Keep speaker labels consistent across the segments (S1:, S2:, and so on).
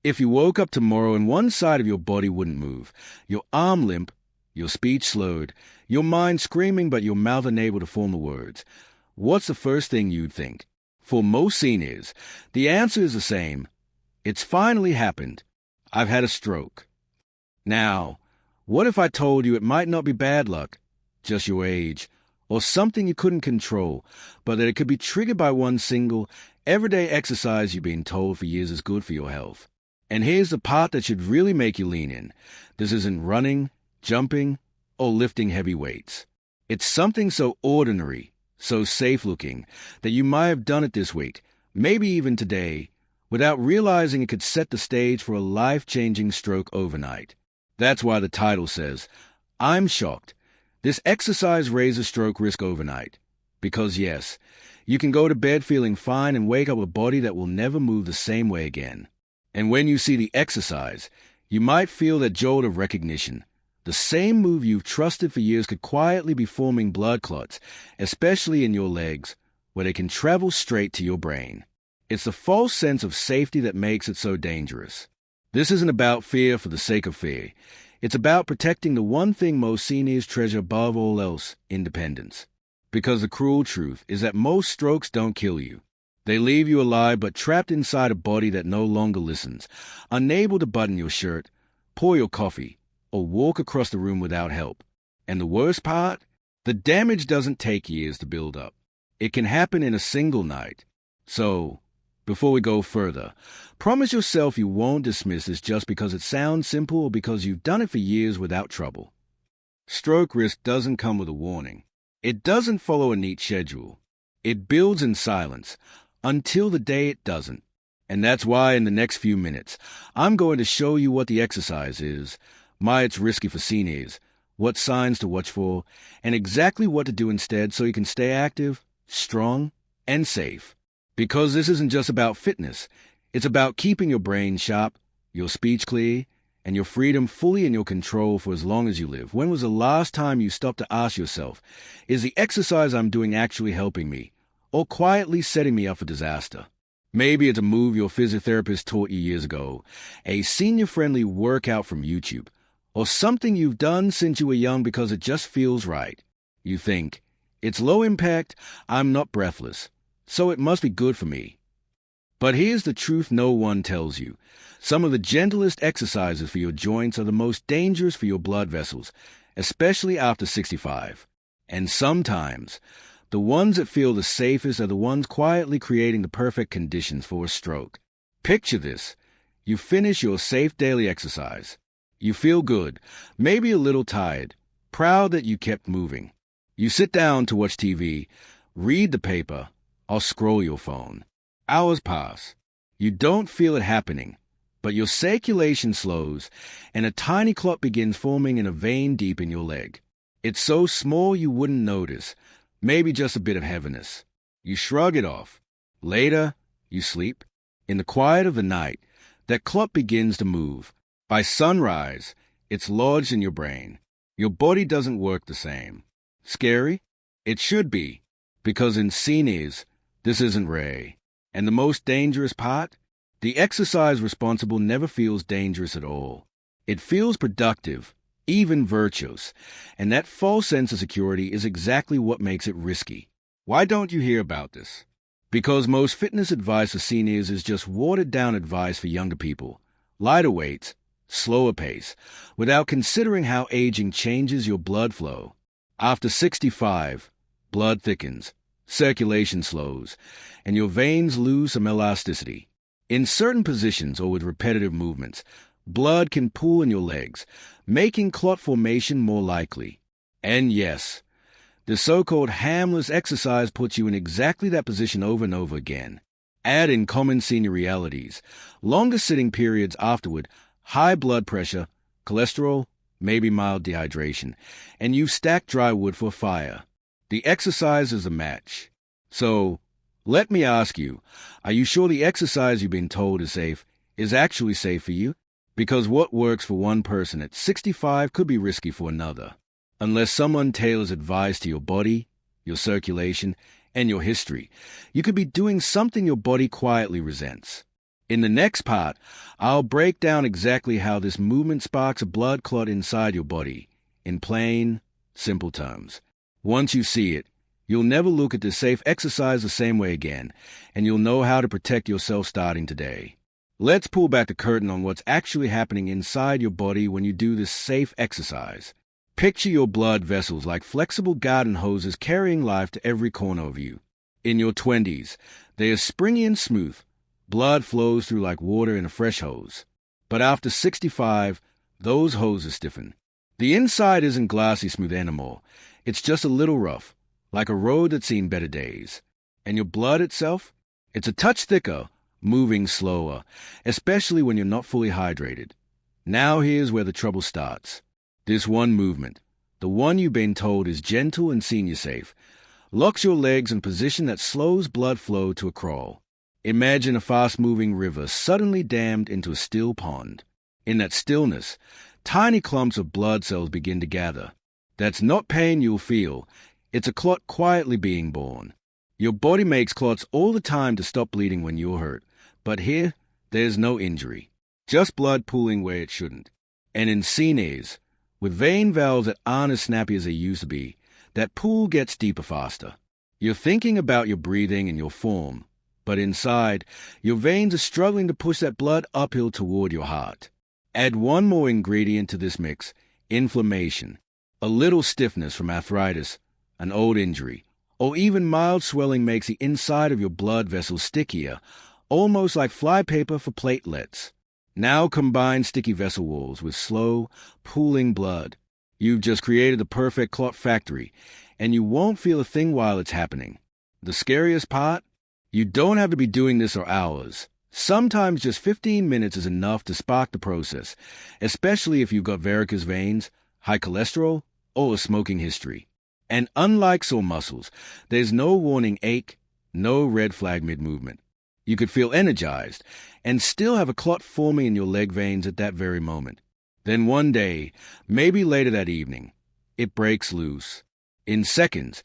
S1: If you woke up tomorrow and one side of your body wouldn't move, your arm limp, your speech slowed, your mind screaming but your mouth unable to form the words, what's the first thing you'd think? For most seniors, the answer is the same. It's finally happened. I've had a stroke. Now, what if I told you it might not be bad luck, just your age, or something you couldn't control, but that it could be triggered by one single, everyday exercise you've been told for years is good for your health? And here's the part that should really make you lean in. This isn't running, jumping, or lifting heavy weights. It's something so ordinary, so safe-looking, that you might have done it this week, maybe even today, without realizing it could set the stage for a life-changing stroke overnight. That's why the title says, I'm shocked. This exercise raises stroke risk overnight. Because yes, you can go to bed feeling fine and wake up with a body that will never move the same way again. And when you see the exercise, you might feel that jolt of recognition. The same move you've trusted for years could quietly be forming blood clots, especially in your legs, where they can travel straight to your brain. It's the false sense of safety that makes it so dangerous. This isn't about fear for the sake of fear. It's about protecting the one thing most seniors treasure above all else, independence. Because the cruel truth is that most strokes don't kill you. They leave you alive but trapped inside a body that no longer listens, unable to button your shirt, pour your coffee, or walk across the room without help. And the worst part? The damage doesn't take years to build up. It can happen in a single night. So, before we go further, promise yourself you won't dismiss this just because it sounds simple or because you've done it for years without trouble. Stroke risk doesn't come with a warning. It doesn't follow a neat schedule. It builds in silence until the day it doesn't. And that's why in the next few minutes, I'm going to show you what the exercise is, why it's risky for seniors, what signs to watch for, and exactly what to do instead so you can stay active, strong, and safe. Because this isn't just about fitness. It's about keeping your brain sharp, your speech clear, and your freedom fully in your control for as long as you live. When was the last time you stopped to ask yourself, is the exercise I'm doing actually helping me, or quietly setting me up for disaster? Maybe it's a move your physiotherapist taught you years ago, a senior-friendly workout from YouTube, or something you've done since you were young because it just feels right. You think, it's low impact, I'm not breathless, so it must be good for me. But here's the truth no one tells you. Some of the gentlest exercises for your joints are the most dangerous for your blood vessels, especially after 65. And sometimes, the ones that feel the safest are the ones quietly creating the perfect conditions for a stroke. Picture this. You finish your safe daily exercise. You feel good, maybe a little tired, proud that you kept moving. You sit down to watch TV, read the paper, or scroll your phone. Hours pass. You don't feel it happening, but your circulation slows, and a tiny clot begins forming in a vein deep in your leg. It's so small you wouldn't notice, maybe just a bit of heaviness. You shrug it off. Later, you sleep. In the quiet of the night, that clot begins to move. By sunrise, it's lodged in your brain. Your body doesn't work the same. Scary? It should be, because in seniors, this isn't rare. And the most dangerous part? The exercise responsible never feels dangerous at all. It feels productive, even virtuous, and that false sense of security is exactly what makes it risky. Why don't you hear about this? Because most fitness advice for seniors is just watered-down advice for younger people. Lighter weights, slower pace, without considering how aging changes your blood flow. After 65, blood thickens, circulation slows, and your veins lose some elasticity. In certain positions or with repetitive movements, blood can pool in your legs, making clot formation more likely. And yes, the so-called hamless exercise puts you in exactly that position over and over again. Add in common senior realities, longer sitting periods afterward, high blood pressure, cholesterol, maybe mild dehydration, and you've stacked dry wood for a fire. The exercise is a match. So, let me ask you, are you sure the exercise you've been told is safe is actually safe for you? Because what works for one person at 65 could be risky for another. Unless someone tailors advice to your body, your circulation, and your history, you could be doing something your body quietly resents. In the next part, I'll break down exactly how this movement sparks a blood clot inside your body, in plain, simple terms. Once you see it, you'll never look at this safe exercise the same way again, and you'll know how to protect yourself starting today. Let's pull back the curtain on what's actually happening inside your body when you do this safe exercise. Picture your blood vessels like flexible garden hoses carrying life to every corner of you. In your 20s, they are springy and smooth. Blood flows through like water in a fresh hose. But after 65, those hoses stiffen. The inside isn't glassy smooth anymore. It's just a little rough, like a road that's seen better days. And your blood itself? It's a touch thicker, moving slower, especially when you're not fully hydrated. Now here's where the trouble starts. This one movement, the one you've been told is gentle and senior safe, locks your legs in a position that slows blood flow to a crawl. Imagine a fast-moving river suddenly dammed into a still pond. In that stillness, tiny clumps of blood cells begin to gather. That's not pain you'll feel. It's a clot quietly being born. Your body makes clots all the time to stop bleeding when you're hurt. But here, there's no injury. Just blood pooling where it shouldn't. And in seniors, with vein valves that aren't as snappy as they used to be, that pool gets deeper faster. You're thinking about your breathing and your form, but inside, your veins are struggling to push that blood uphill toward your heart. Add one more ingredient to this mix, inflammation. A little stiffness from arthritis, an old injury, or even mild swelling makes the inside of your blood vessels stickier, almost like flypaper for platelets. Now combine sticky vessel walls with slow, pooling blood. You've just created the perfect clot factory, and you won't feel a thing while it's happening. The scariest part? You don't have to be doing this for hours. Sometimes just 15 minutes is enough to spark the process, especially if you've got varicose veins, high cholesterol, or a smoking history. And unlike sore muscles, there's no warning ache, no red flag mid-movement. You could feel energized and still have a clot forming in your leg veins at that very moment. Then one day, maybe later that evening, it breaks loose. In seconds,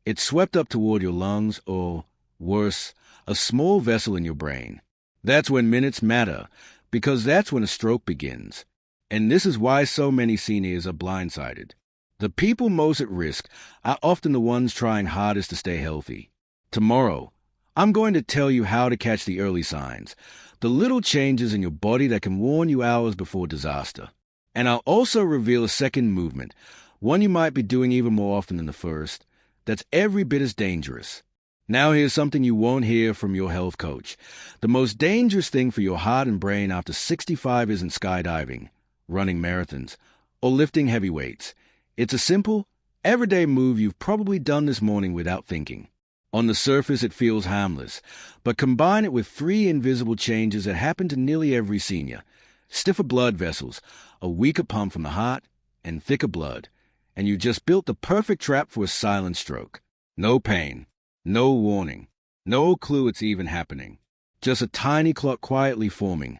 S1: it's swept up toward your lungs or, worse, a small vessel in your brain. That's when minutes matter, because that's when a stroke begins. And this is why so many seniors are blindsided. The people most at risk are often the ones trying hardest to stay healthy. Tomorrow, I'm going to tell you how to catch the early signs, the little changes in your body that can warn you hours before disaster. And I'll also reveal a second movement, one you might be doing even more often than the first, that's every bit as dangerous. Now here's something you won't hear from your health coach. The most dangerous thing for your heart and brain after 65 isn't skydiving, running marathons, or lifting heavy weights. It's a simple, everyday move you've probably done this morning without thinking. On the surface, it feels harmless, but combine it with 3 invisible changes that happen to nearly every senior. Stiffer blood vessels, a weaker pump from the heart, and thicker blood. And you just built the perfect trap for a silent stroke. No pain, no warning, no clue it's even happening. Just a tiny clot quietly forming,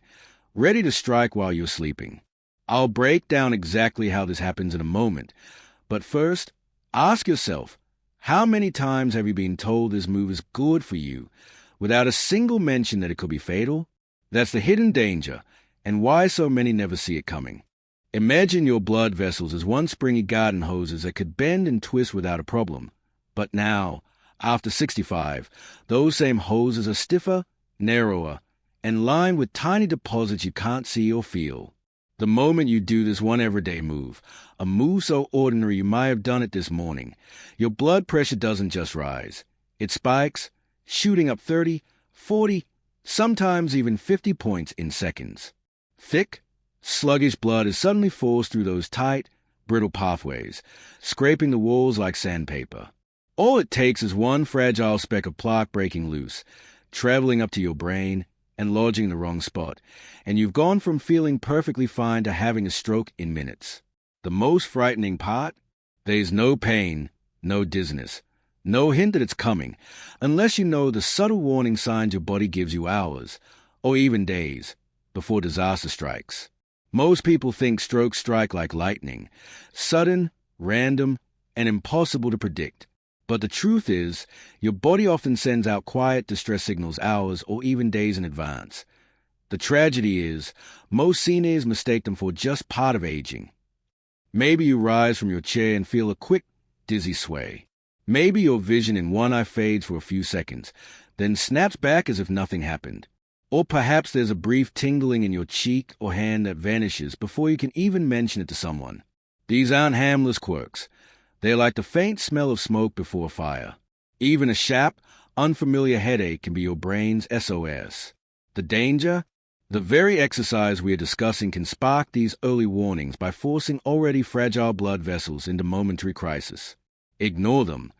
S1: ready to strike while you're sleeping. I'll break down exactly how this happens in a moment, but first, ask yourself, how many times have you been told this move is good for you, without a single mention that it could be fatal? That's the hidden danger, and why so many never see it coming. Imagine your blood vessels as one springy garden hoses that could bend and twist without a problem. But now, after 65, those same hoses are stiffer, narrower, and lined with tiny deposits you can't see or feel. The moment you do this one everyday move, a move so ordinary you might have done it this morning, your blood pressure doesn't just rise. It spikes, shooting up 30, 40, sometimes even 50 points in seconds. Thick, sluggish blood is suddenly forced through those tight, brittle pathways, scraping the walls like sandpaper. All it takes is one fragile speck of plaque breaking loose, traveling up to your brain, and lodging in the wrong spot, and you've gone from feeling perfectly fine to having a stroke in minutes. The most frightening part? There's no pain, no dizziness, no hint that it's coming, unless you know the subtle warning signs your body gives you hours, or even days, before disaster strikes. Most people think strokes strike like lightning, sudden, random, and impossible to predict. But the truth is, your body often sends out quiet distress signals hours or even days in advance. The tragedy is, most seniors mistake them for just part of aging. Maybe you rise from your chair and feel a quick, dizzy sway. Maybe your vision in one eye fades for a few seconds, then snaps back as if nothing happened. Or perhaps there's a brief tingling in your cheek or hand that vanishes before you can even mention it to someone. These aren't harmless quirks. They're like the faint smell of smoke before a fire. Even a sharp, unfamiliar headache can be your brain's SOS. The danger? The very exercise we are discussing can spark these early warnings by forcing already fragile blood vessels into momentary crisis. Ignore them,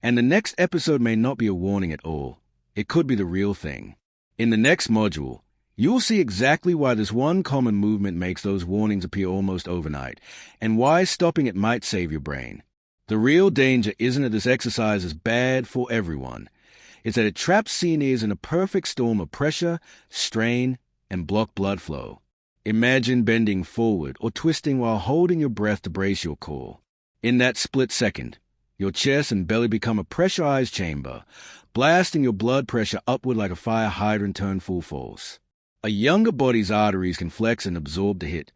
S1: and the next episode may not be a warning at all. It could be the real thing. In the next module, you'll see exactly why this one common movement makes those warnings appear almost overnight, and why stopping it might save your brain. The real danger isn't that this exercise is bad for everyone. It's that it traps seniors in a perfect storm of pressure, strain, and blocked blood flow. Imagine bending forward or twisting while holding your breath to brace your core. In that split second, your chest and belly become a pressurized chamber, blasting your blood pressure upward like a fire hydrant turned full force. A younger body's arteries can flex and absorb the hit,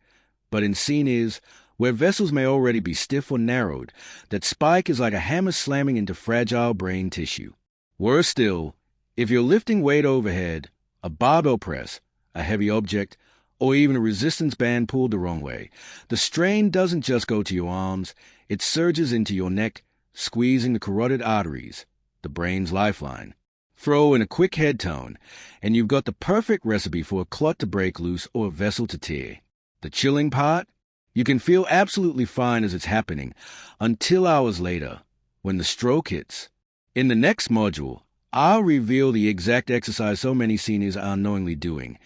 S1: but in seniors, where vessels may already be stiff or narrowed, that spike is like a hammer slamming into fragile brain tissue. Worse still, if you're lifting weight overhead, a barbell press, a heavy object, or even a resistance band pulled the wrong way, the strain doesn't just go to your arms, it surges into your neck, squeezing the carotid arteries, the brain's lifeline. Throw in a quick head tone, and you've got the perfect recipe for a clot to break loose or a vessel to tear. The chilling part? You can feel absolutely fine as it's happening, until hours later, when the stroke hits. In the next module, I'll reveal the exact exercise so many seniors are unknowingly doing,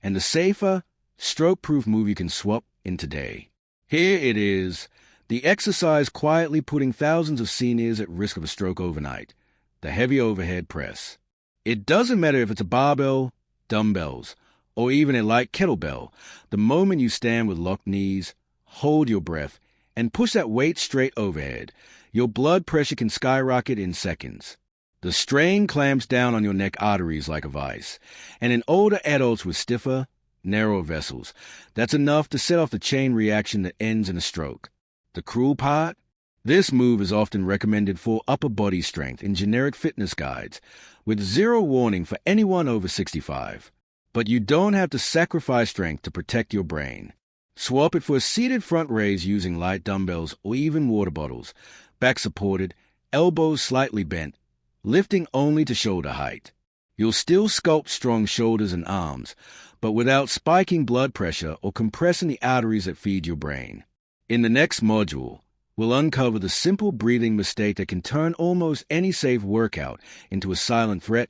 S1: and the safer, stroke-proof move you can swap in today. Here it is, the exercise quietly putting thousands of seniors at risk of a stroke overnight, the heavy overhead press. It doesn't matter if it's a barbell, dumbbells, or even a light kettlebell. The moment you stand with locked knees, hold your breath, and push that weight straight overhead, your blood pressure can skyrocket in seconds. The strain clamps down on your neck arteries like a vice, and in older adults with stiffer, narrower vessels, that's enough to set off the chain reaction that ends in a stroke. The cruel part? This move is often recommended for upper body strength in generic fitness guides, with zero warning for anyone over 65. But you don't have to sacrifice strength to protect your brain. Swap it for a seated front raise using light dumbbells or even water bottles, back supported, elbows slightly bent, lifting only to shoulder height. You'll still sculpt strong shoulders and arms, but without spiking blood pressure or compressing the arteries that feed your brain. In the next module, we'll uncover the simple breathing mistake that can turn almost any safe workout into a silent threat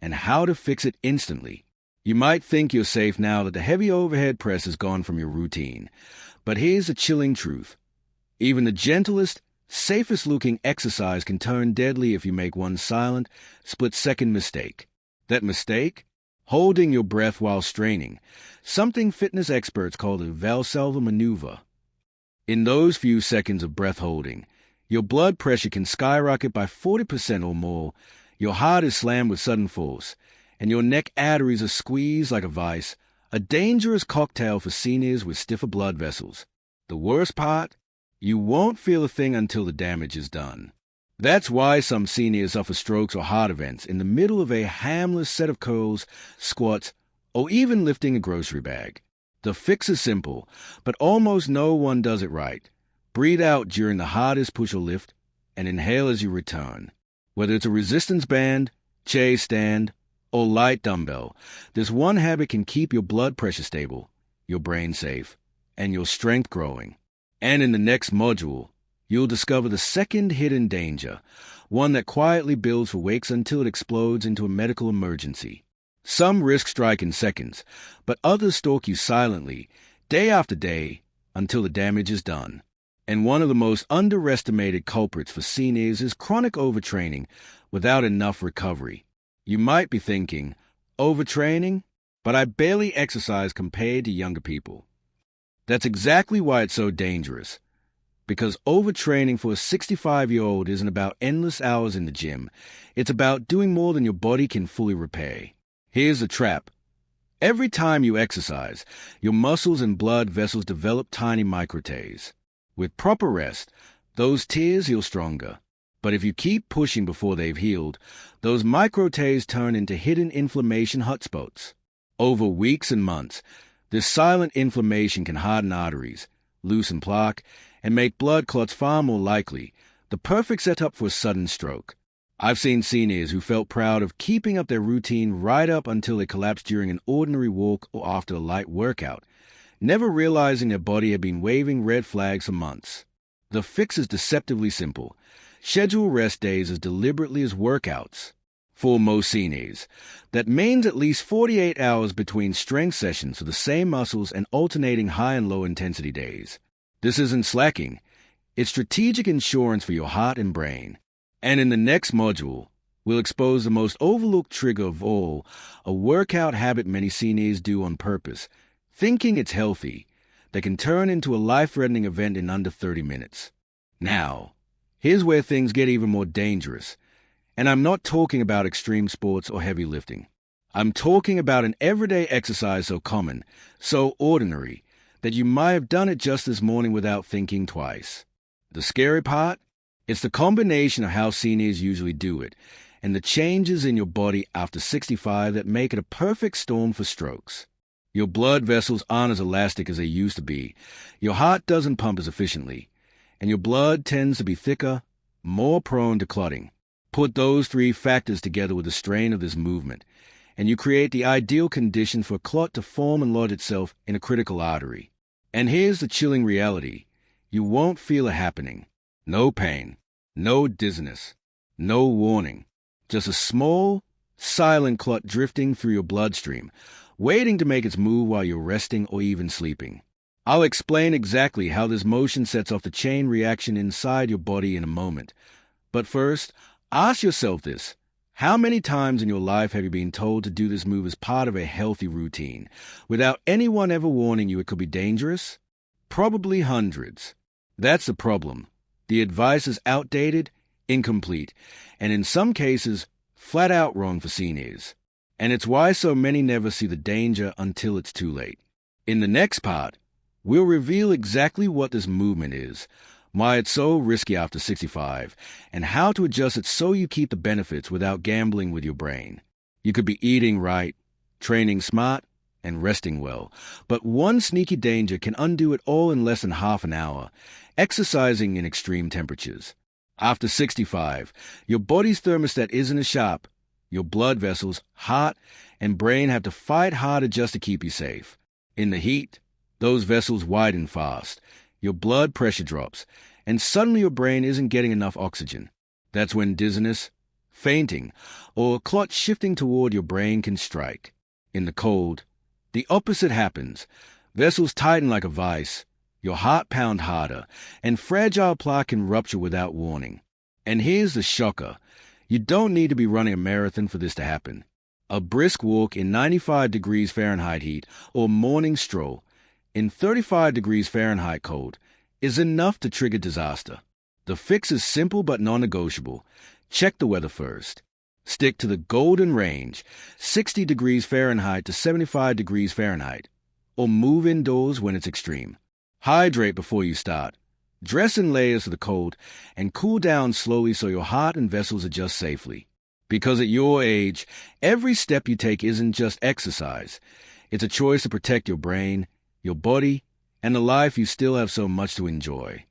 S1: and how to fix it instantly. You might think you're safe now that the heavy overhead press is gone from your routine, but here's the chilling truth. Even the gentlest, safest-looking exercise can turn deadly if you make one silent, split-second mistake. That mistake? Holding your breath while straining, something fitness experts call the Valsalva maneuver. In those few seconds of breath holding, your blood pressure can skyrocket by 40% or more, your heart is slammed with sudden force, and your neck arteries are squeezed like a vice, a dangerous cocktail for seniors with stiffer blood vessels. The worst part? You won't feel a thing until the damage is done. That's why some seniors suffer strokes or heart events in the middle of a harmless set of curls, squats, or even lifting a grocery bag. The fix is simple, but almost no one does it right. Breathe out during the hardest push or lift, and inhale as you return. Whether it's a resistance band, chair stand, or light dumbbell, this one habit can keep your blood pressure stable, your brain safe, and your strength growing. And in the next module, you'll discover the second hidden danger, one that quietly builds for weeks until it explodes into a medical emergency. Some risk strike in seconds, but others stalk you silently, day after day, until the damage is done. And one of the most underestimated culprits for seniors is chronic overtraining without enough recovery. You might be thinking, overtraining? But I barely exercise compared to younger people. That's exactly why it's so dangerous. Because overtraining for a 65-year-old isn't about endless hours in the gym. It's about doing more than your body can fully repay. Here's the trap. Every time you exercise, your muscles and blood vessels develop tiny microtears. With proper rest, those tears heal stronger. But if you keep pushing before they've healed, those microtears turn into hidden inflammation hotspots. Over weeks and months, this silent inflammation can harden arteries, loosen plaque, and make blood clots far more likely, the perfect setup for a sudden stroke. I've seen seniors who felt proud of keeping up their routine right up until they collapsed during an ordinary walk or after a light workout, never realizing their body had been waving red flags for months. The fix is deceptively simple. Schedule rest days as deliberately as workouts. For most seniors, that means at least 48 hours between strength sessions for the same muscles and alternating high and low intensity days. This isn't slacking. It's strategic insurance for your heart and brain. And in the next module, we'll expose the most overlooked trigger of all, a workout habit many seniors do on purpose, thinking it's healthy, that can turn into a life-threatening event in under 30 minutes. Now, here's where things get even more dangerous. And I'm not talking about extreme sports or heavy lifting. I'm talking about an everyday exercise so common, so ordinary, that you might have done it just this morning without thinking twice. The scary part? It's the combination of how seniors usually do it and the changes in your body after 65 that make it a perfect storm for strokes. Your blood vessels aren't as elastic as they used to be, your heart doesn't pump as efficiently, and your blood tends to be thicker, more prone to clotting. Put those three factors together with the strain of this movement, and you create the ideal condition for a clot to form and lodge itself in a critical artery. And here's the chilling reality. You won't feel it happening. No pain, no dizziness, no warning. Just a small, silent clot drifting through your bloodstream, waiting to make its move while you're resting or even sleeping. I'll explain exactly how this motion sets off the chain reaction inside your body in a moment. But first, ask yourself this. How many times in your life have you been told to do this move as part of a healthy routine, without anyone ever warning you it could be dangerous? Probably hundreds. That's the problem. The advice is outdated, incomplete, and in some cases, flat out wrong for seniors. And it's why so many never see the danger until it's too late. In the next part, we'll reveal exactly what this movement is, why it's so risky after 65, and how to adjust it so you keep the benefits without gambling with your brain. You could be eating right, training smart, and resting well, but one sneaky danger can undo it all in less than half an hour: exercising in extreme temperatures. After 65, your body's thermostat isn't as sharp. Your blood vessels, heart, and brain have to fight harder just to keep you safe. In the heat, those vessels widen fast, your blood pressure drops, and suddenly your brain isn't getting enough oxygen. That's when dizziness, fainting, or a clot shifting toward your brain can strike. In the cold, the opposite happens. Vessels tighten like a vice, your heart pound harder, and fragile plaque can rupture without warning. And here's the shocker. You don't need to be running a marathon for this to happen. A brisk walk in 95 degrees Fahrenheit heat or morning stroll in 35 degrees Fahrenheit cold is enough to trigger disaster. The fix is simple but non-negotiable. Check the weather first. Stick to the golden range, 60 degrees Fahrenheit to 75 degrees Fahrenheit, or move indoors when it's extreme. Hydrate before you start. Dress in layers for the cold, and cool down slowly so your heart and vessels adjust safely. Because at your age, every step you take isn't just exercise. It's a choice to protect your brain, your body, and the life you still have so much to enjoy.